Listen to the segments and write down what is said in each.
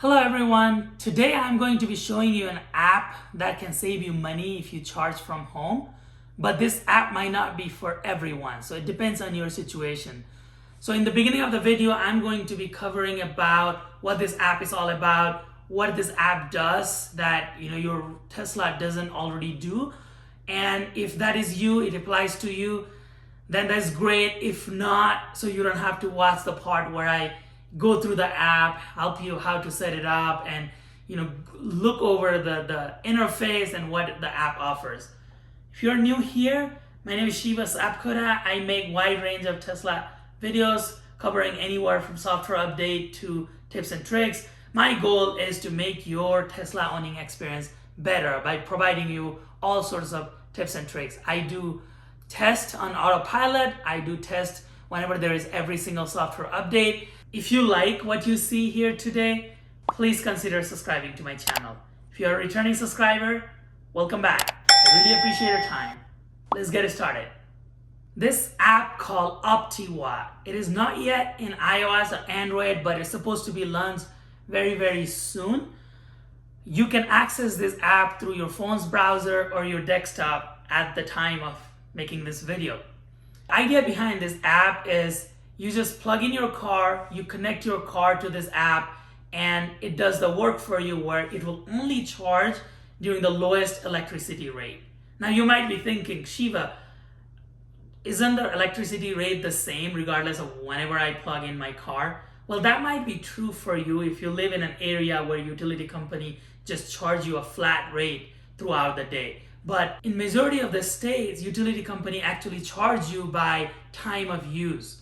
Hello everyone, today I'm going to be showing you an app that can save you money if you charge from home, but this app might not be for everyone, so it depends on your situation. So in the beginning of the video, I'm going to be covering about what this app is all about, what this app does that your Tesla doesn't already do, and if that is you, it applies to you, then that's great. If not, so you don't have to watch the part where I go through the app, help you how to set it up, and look over the interface and what the app offers. If you're new here, my name is Shiva Sapkota. I make wide range of Tesla videos covering anywhere from software update to tips and tricks. My goal is to make your Tesla owning experience better by providing you all sorts of tips and tricks. I do test on autopilot. I do test whenever there is every single software update. If you like what you see here today, please consider subscribing to my channel. If you're a returning subscriber, welcome back. I really appreciate your time. Let's get started. This app called Optiwatt, it is not yet in iOS or Android, but it's supposed to be launched very, very soon. You can access this app through your phone's browser or your desktop at the time of making this video. The idea behind this app is you just plug in your car, you connect your car to this app, and it does the work for you where it will only charge during the lowest electricity rate. Now you might be thinking, Shiva, isn't the electricity rate the same regardless of whenever I plug in my car? Well, that might be true for you if you live in an area where utility company just charge you a flat rate throughout the day. But in majority of the states, utility company actually charge you by time of use.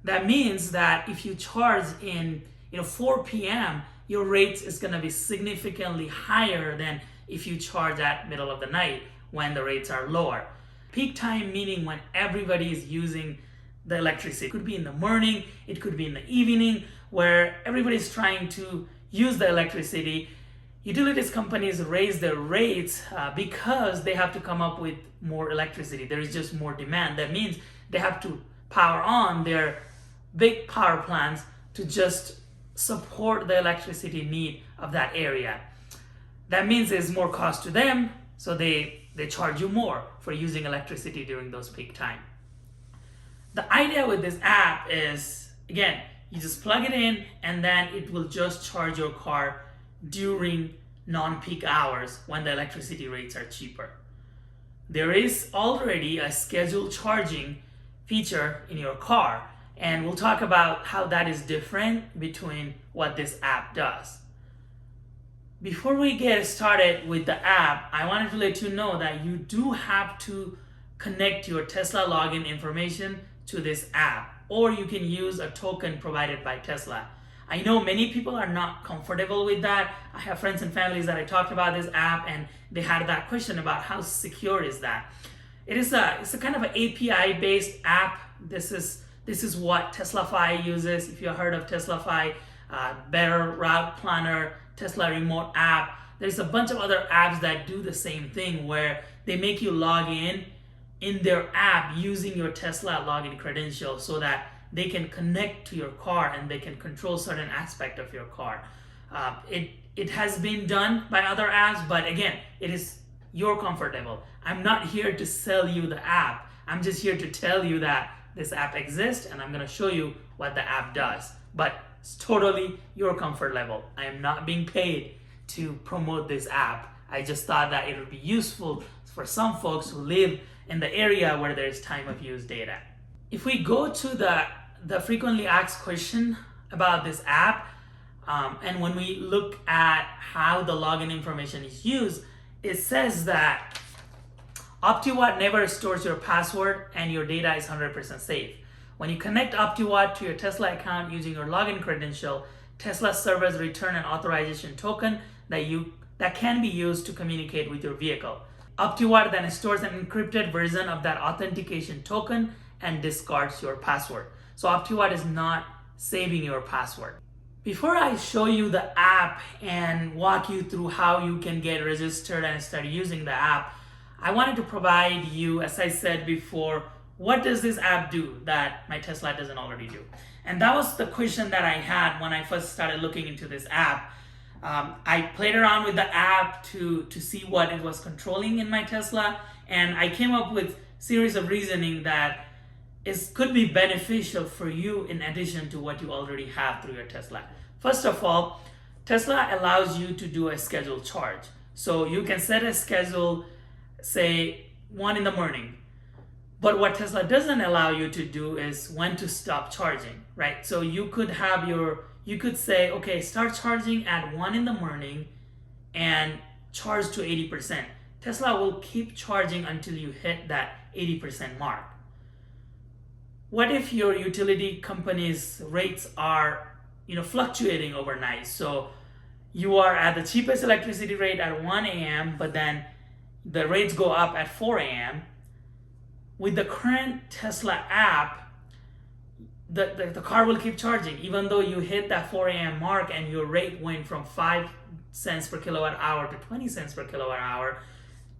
That means that if you charge in 4 p.m., your rate is going to be significantly higher than if you charge at middle of the night when the rates are lower. Peak time meaning when everybody is using the electricity. It could be in the morning, it could be in the evening, where everybody's trying to use the electricity. Utilities companies raise their rates because they have to come up with more electricity. There is just more demand. That means they have to power on their big power plants to just support the electricity need of that area. That means there's more cost to them, so they charge you more for using electricity during those peak time. The idea with this app is, again, you just plug it in and then it will just charge your car during non-peak hours when the electricity rates are cheaper. There is already a scheduled charging feature in your car, and we'll talk about how that is different between what this app does. Before we get started with the app, I wanted to let you know that you do have to connect your Tesla login information to this app, or you can use a token provided by Tesla. I know many people are not comfortable with that. I have friends and families that I talked about this app and they had that question about how secure is that. It's a kind of an API based app. This is what Teslafy uses. If you heard of Teslafy, Better Route Planner, Tesla Remote app, there's a bunch of other apps that do the same thing where they make you log in their app using your Tesla login credentials so that they can connect to your car and they can control certain aspect of your car. It has been done by other apps, but again, it is your comfort level. I'm not here to sell you the app. I'm just here to tell you that this app exists and I'm going to show you what the app does. But it's totally your comfort level. I am not being paid to promote this app. I just thought that it would be useful for some folks who live in the area where there's time of use data. If we go to the frequently asked question about this app, and when we look at how the login information is used, it says that Optiwatt never stores your password and your data is 100% safe. When you connect Optiwatt to your Tesla account using your login credential, Tesla servers return an authorization token that can be used to communicate with your vehicle. Optiwatt then stores an encrypted version of that authentication token and discards your password. So Optiwatt is not saving your password. Before I show you the app and walk you through how you can get registered and start using the app, I wanted to provide you, as I said before, what does this app do that my Tesla doesn't already do? And that was the question that I had when I first started looking into this app. I played around with the app to see what it was controlling in my Tesla, and I came up with series of reasoning that could be beneficial for you in addition to what you already have through your Tesla. First of all, Tesla allows you to do a scheduled charge. So you can set a schedule, say 1 in the morning. But what Tesla doesn't allow you to do is when to stop charging, right? So you could say, okay, start charging at 1 in the morning and charge to 80%. Tesla will keep charging until you hit that 80% mark. What if your utility company's rates are fluctuating overnight? So you are at the cheapest electricity rate at 1 a.m., but then the rates go up at 4 a.m. With the current Tesla app, the car will keep charging even though you hit that 4 a.m. mark and your rate went from 5 cents per kilowatt hour to 20 cents per kilowatt hour.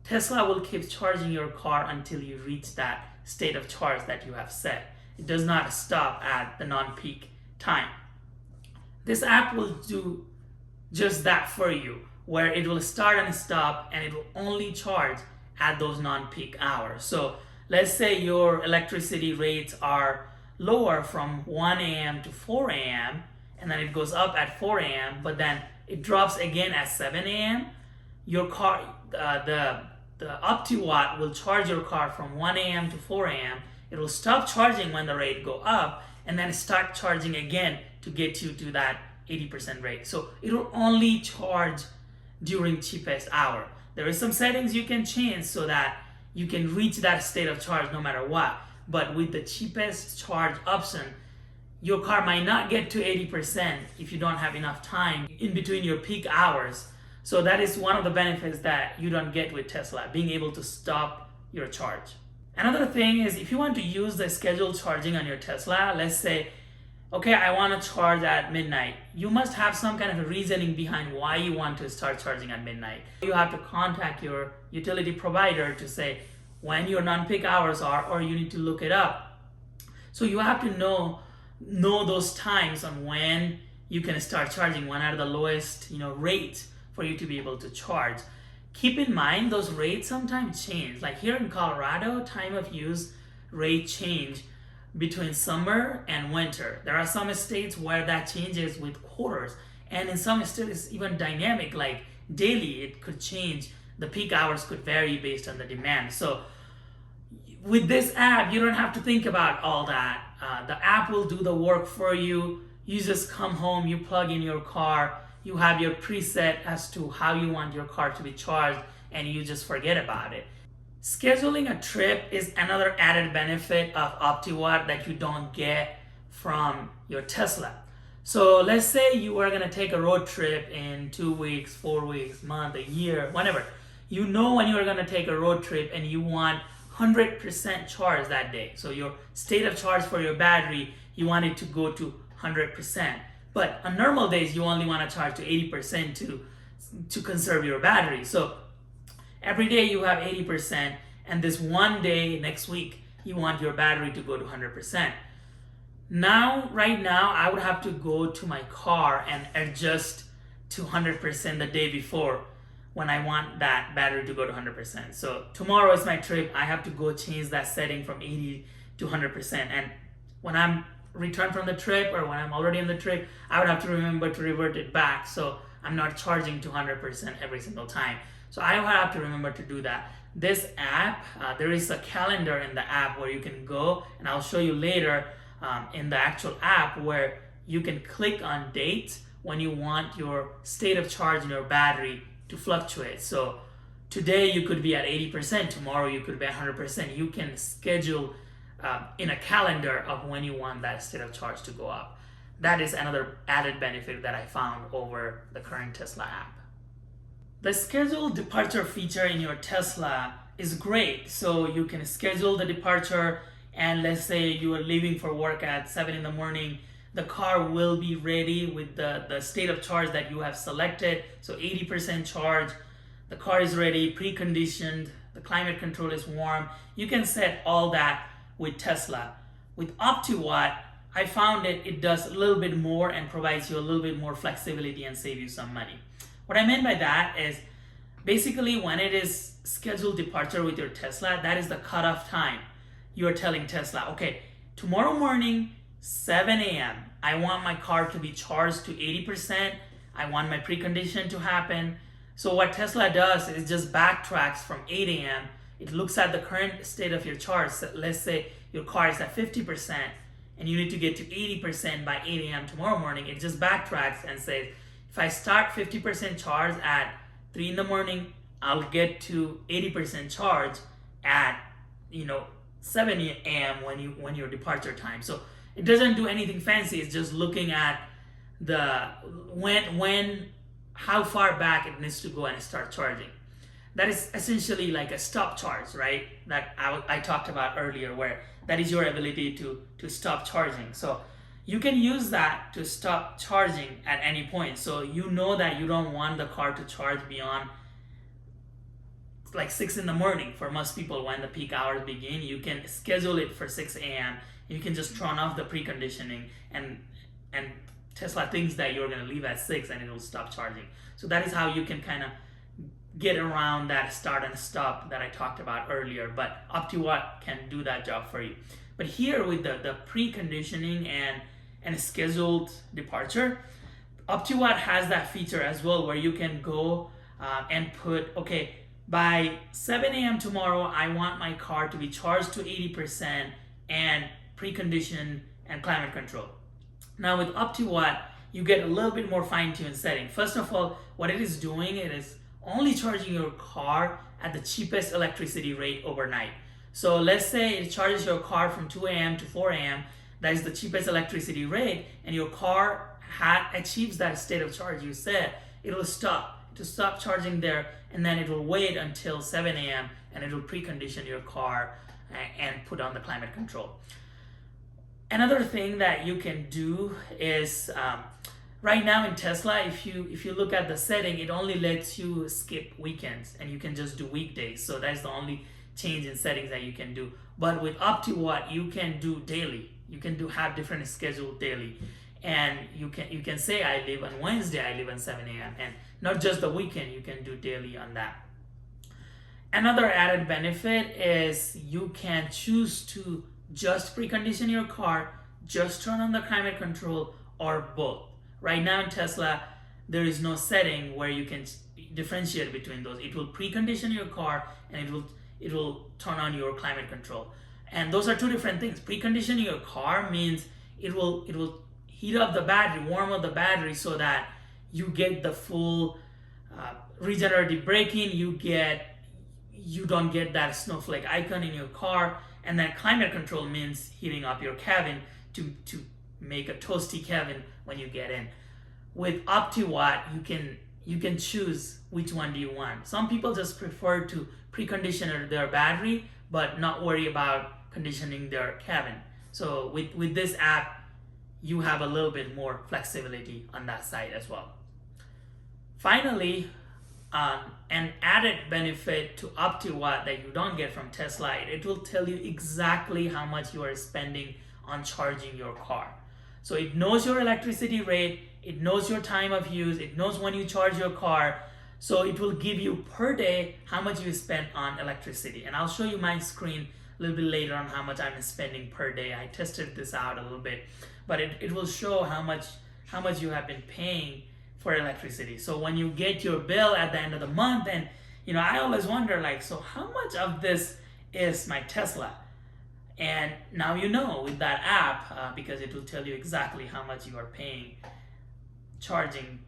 Tesla will keep charging your car until you reach that state of charge that you have set. It does not stop at the non-peak time. This app will do just that for you, where it will start and stop and it will only charge at those non-peak hours. So let's say your electricity rates are lower from 1 a.m. to 4 a.m. and then it goes up at 4 a.m. but then it drops again at 7 a.m. Your car, the Optiwatt will charge your car from 1 a.m. to 4 a.m. It will stop charging when the rate go up and then start charging again to get you to that 80% rate. So it will only charge during cheapest hour. There is some settings you can change so that you can reach that state of charge no matter what. But with the cheapest charge option, your car might not get to 80% if you don't have enough time in between your peak hours. So that is one of the benefits that you don't get with Tesla, being able to stop your charge. Another thing is if you want to use the scheduled charging on your Tesla, let's say, okay, I want to charge at midnight. You must have some kind of a reasoning behind why you want to start charging at midnight. You have to contact your utility provider to say when your non-peak hours are, or you need to look it up. So you have to know those times on when you can start charging, when are the lowest rates for you to be able to charge. Keep in mind those rates sometimes change. Like here in Colorado, time of use rate change between summer and winter. There are some states where that changes with quarters, and in some states it's even dynamic, like daily it could change. The peak hours could vary based on the demand. So with this app, you don't have to think about all that. The app will do the work for you. You just come home, you plug in your car, you have your preset as to how you want your car to be charged, and you just forget about it. Scheduling a trip is another added benefit of Optiwatt that you don't get from your Tesla. So let's say you are going to take a road trip in 2 weeks, 4 weeks, month, a year, whenever. You know when you are going to take a road trip and you want 100% charge that day. So your state of charge for your battery, you want it to go to 100%. But on normal days, you only want to charge to 80% to conserve your battery. So every day you have 80%, and this one day next week, you want your battery to go to 100%. Right now, I would have to go to my car and adjust to 100% the day before when I want that battery to go to 100%. So tomorrow is my trip. I have to go change that setting from 80 to 100%. And when I'm returned from the trip, or when I'm already on the trip, I would have to remember to revert it back so I'm not charging to 100% every single time. So I would have to remember to do that. This app, there is a calendar in the app where you can go, and I'll show you later in the actual app, where you can click on dates when you want your state of charge in your battery to fluctuate. So today you could be at 80%, tomorrow you could be at 100%. You can schedule in a calendar of when you want that state of charge to go up. That is another added benefit that I found over the current Tesla app. The scheduled departure feature in your Tesla is great. So you can schedule the departure, and let's say you are leaving for work at 7 in the morning, the car will be ready with the state of charge that you have selected. So 80% charge, the car is ready, preconditioned, the climate control is warm. You can set all that with Tesla. With Optiwatt, I found it does a little bit more and provides you a little bit more flexibility and save you some money. What I meant by that is basically when it is scheduled departure with your Tesla, that is the cutoff time. You are telling Tesla, okay, tomorrow morning, 7 a.m., I want my car to be charged to 80%. I want my precondition to happen. So what Tesla does is just backtracks from 8 a.m. It looks at the current state of your charge. So let's say your car is at 50% and you need to get to 80% by 8 a.m. tomorrow morning. It just backtracks and says, if I start 50% charge at 3 in the morning, I'll get to 80% charge at 7 a.m. when your departure time. So it doesn't do anything fancy. It's just looking at the how far back it needs to go and start charging. That is essentially like a stop charge, right? That I talked about earlier, where that is your ability to stop charging. So you can use that to stop charging at any point. So you know that you don't want the car to charge beyond like 6 in the morning. For most people, when the peak hours begin, you can schedule it for 6 a.m. You can just turn off the preconditioning and Tesla thinks that you're going to leave at 6 and it will stop charging. So that is how you can kind of get around that start and stop that I talked about earlier. But Optiwatt can do that job for you. But here with the preconditioning and scheduled departure, Optiwatt has that feature as well, where you can go and put, okay, by 7 a.m. tomorrow, I want my car to be charged to 80% and preconditioned and climate control. Now with Optiwatt, you get a little bit more fine-tuned setting. First of all, what it is doing, it is only charging your car at the cheapest electricity rate overnight. So let's say it charges your car from 2 a.m. to 4 a.m. That is the cheapest electricity rate, and your car achieves that state of charge you said, it will stop charging there, and then it will wait until 7 a.m. and it will precondition your car and put on the climate control. Another thing that you can do is right now in Tesla, if you look at the setting, it only lets you skip weekends and you can just do weekdays. So that's the only change in settings that you can do. But with Optiwatt, you can do daily. You can have different schedule daily, and you can say I live on Wednesday, I live on 7 a.m. and not just the weekend. You can do daily on that. Another added benefit is you can choose to just precondition your car, just turn on the climate control, or both. Right now in Tesla, there is no setting where you can differentiate between those. It will precondition your car and it will turn on your climate control. And those are two different things. Preconditioning your car means it will heat up the battery, warm up the battery so that you get the full regenerative braking. You don't get that snowflake icon in your car. And then climate control means heating up your cabin to make a toasty cabin when you get in. With Optiwatt, you can choose which one do you want. Some people just prefer to precondition their battery but not worry about conditioning their cabin. So with this app, you have a little bit more flexibility on that side as well. Finally, an added benefit to Optiwatt that you don't get from Tesla, it will tell you exactly how much you are spending on charging your car. So it knows your electricity rate, it knows your time of use, it knows when you charge your car. So it will give you per day how much you spend on electricity. And I'll show you my screen a little bit later on how much I'm spending per day. I tested this out a little bit, but it will show how much you have been paying for electricity. So when you get your bill at the end of the month, and I always wonder, like, so how much of this is my Tesla? And now with that app, because it will tell you exactly how much you are paying charging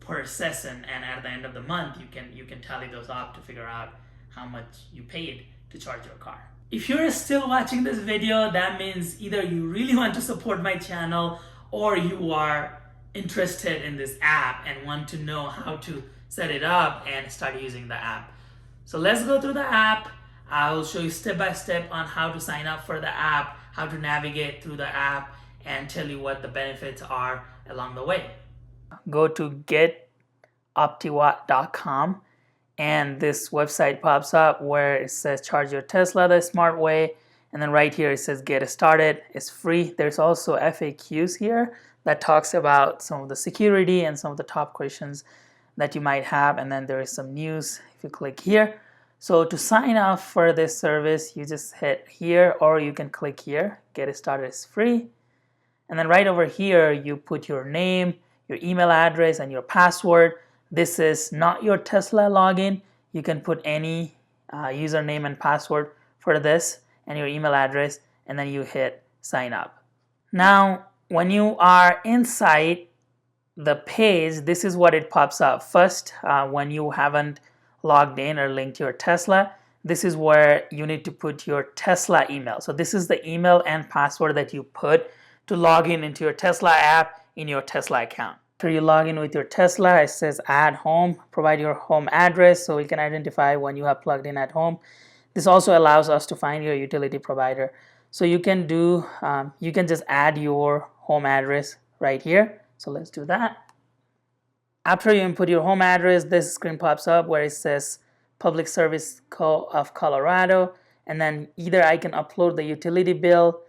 per session, and at the end of the month you can tally those up to figure out how much you paid to charge your car. If you're still watching this video, that means either you really want to support my channel or you are interested in this app and want to know how to set it up and start using the app. So let's go through the app. I'll show you step by step on how to sign up for the app, how to navigate through the app, and tell you what the benefits are along the way. Go to getoptiwatt.com and this website pops up where it says charge your Tesla the smart way, And then right here it says get started. It's free. There's also FAQs here that talks about some of the security and some of the top questions that you might have. And then there is some news if you click here. So to sign up for this service, you just hit here, or you can click here. Get started is free. And then right over here, you put your name, your email address, and your password. This is not your Tesla login. You can put any username and password for this and your email address, and then you hit sign up. Now, when you are inside the page, this is what it pops up. First, when you haven't logged in or linked your Tesla, this is where you need to put your Tesla email. So this is the email and password that you put to log in into your Tesla app in your Tesla account. After you log in with your Tesla, it says add home, provide your home address so we can identify when you have plugged in at home. This also allows us to find your utility provider. So you can just add your home address right here. So let's do that. After you input your home address, this screen pops up where it says Public Service of Colorado, and then either I can upload the utility bill,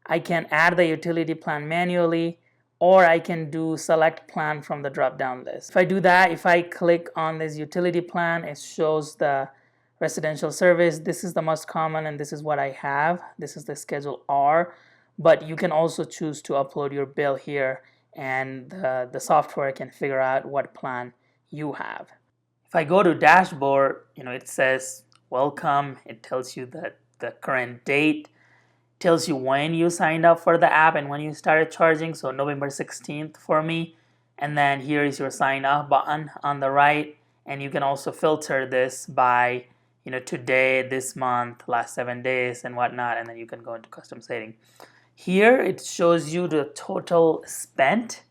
I can add the utility plan manually, or I can do select plan from the drop down list. If I do that, if I click on this utility plan, it shows the residential service. This is the most common and this is what I have. This is the schedule R, but you can also choose to upload your bill here and the software can figure out what plan you have. If I go to dashboard, it says welcome. It tells you the current date, tells you when you signed up for the app and when you started charging. So November 16th for me. And then here is your sign up button on the right. And you can also filter this by today, this month, last 7 days and whatnot. And then you can go into custom setting. Here it shows you the total spent.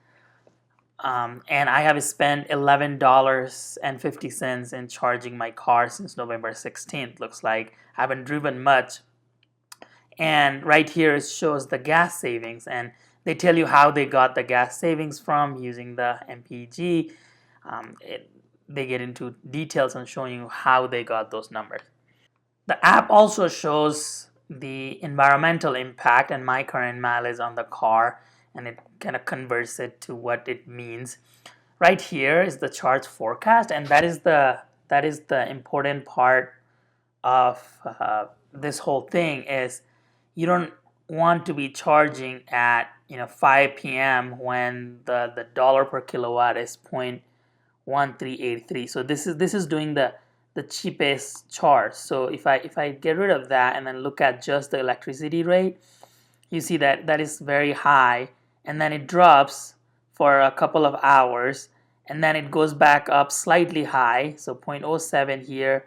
And I have spent $11.50 in charging my car since November 16th. Looks like I haven't driven much. And right here it shows the gas savings, and they tell you how they got the gas savings from using the MPG. They get into details on showing you how they got those numbers. The app also shows the environmental impact and my current mileage on the car, and it kind of converts it to what it means. Right here is the charge forecast, and that is the important part of this whole thing. Is you don't want to be charging at 5 p.m. when the dollar per kilowatt is 0.1383. So this is doing the cheapest charge. So if I get rid of that and then look at just the electricity rate, you see that is very high, and then it drops for a couple of hours, and then it goes back up slightly high, so 0.07 here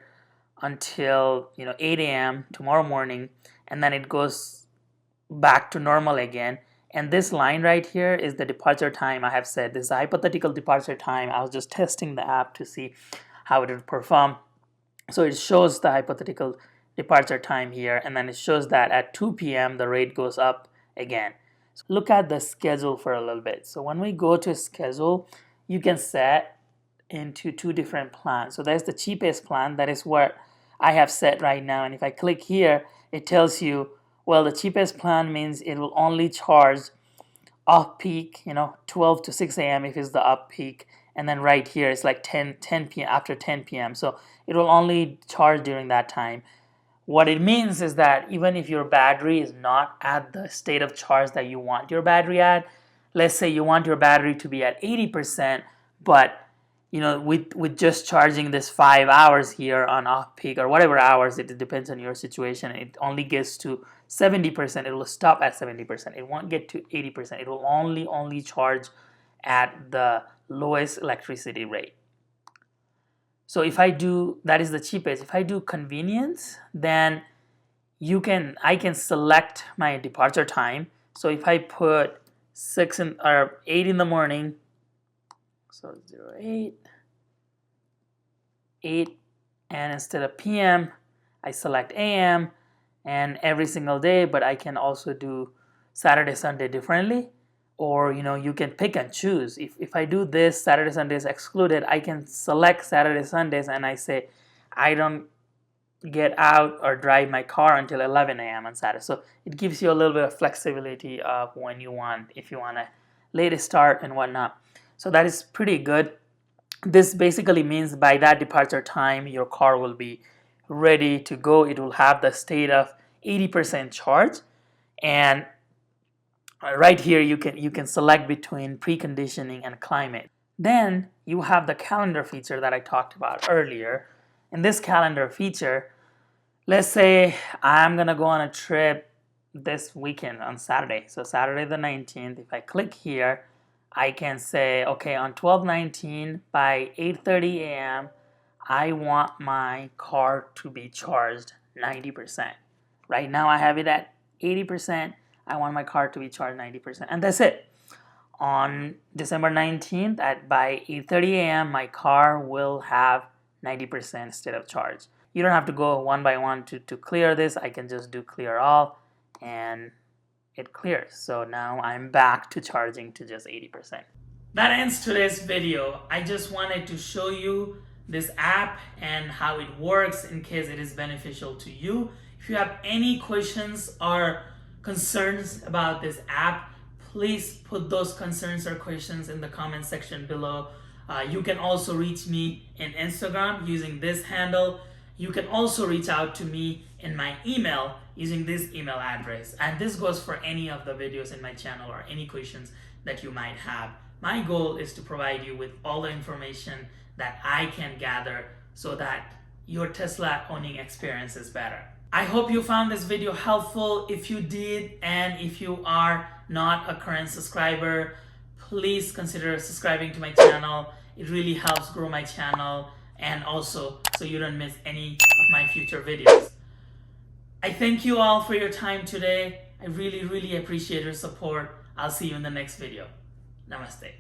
until 8 a.m. tomorrow morning, and then it goes back to normal again. And this line right here is the departure time. I have said this is a hypothetical departure time. I was just testing the app to see how it would perform. So it shows the hypothetical departure time here, and then it shows that at 2 p.m. the rate goes up again. So look at the schedule for a little bit. So when we go to schedule, you can set into two different plans. So there's the cheapest plan. That is what I have set right now. And if I click here, it tells you, well, the cheapest plan means it will only charge off peak, 12 to 6 a.m. if it's the up peak. And then right here, it's like 10 p.m. after 10 p.m. So it will only charge during that time. What it means is that even if your battery is not at the state of charge that you want your battery at, let's say you want your battery to be at 80%, but with just charging this 5 hours here on off peak or whatever hours, it depends on your situation, it only gets to 70%. It will stop at 70%. It won't get to 80%. It will only charge at the lowest electricity rate. So if I do, that is the cheapest. If I do convenience, then I can select my departure time. So if I put 8 in the morning, so 8, and instead of PM, I select AM, and every single day, but I can also do Saturday, Sunday differently. Or you can pick and choose. If I do this, Saturday, Sunday is excluded, I can select Saturday, Sundays, and I say I don't get out or drive my car until 11 a.m. on Saturday. So it gives you a little bit of flexibility of when you want, if you want a late start and whatnot. So that is pretty good. This basically means by that departure time, your car will be ready to go. It will have the state of 80% charge. And right here, you can select between preconditioning and climate. Then you have the calendar feature that I talked about earlier. In this calendar feature, let's say I'm gonna go on a trip this weekend on Saturday. So Saturday the 19th, if I click here, I can say, okay, on 12/19 by 8:30 a.m., I want my car to be charged 90%. Right now I have it at 80%. I want my car to be charged 90%. And that's it. On December 19th by 8:30 a.m., my car will have 90% state of charge. You don't have to go one by one to clear this. I can just do clear all and it clears. So now I'm back to charging to just 80%. That ends today's video. I just wanted to show you this app and how it works in case it is beneficial to you. If you have any questions or concerns about this app, please put those concerns or questions in the comment section below. You can also reach me in Instagram using this handle. You can also reach out to me in my email using this email address. And this goes for any of the videos in my channel or any questions that you might have. My goal is to provide you with all the information that I can gather so that your Tesla owning experience is better. I hope you found this video helpful. If you did, and if you are not a current subscriber, please consider subscribing to my channel. It really helps grow my channel and also so you don't miss any of my future videos. I thank you all for your time today. I really appreciate your support. I'll see you in the next video. Namaste.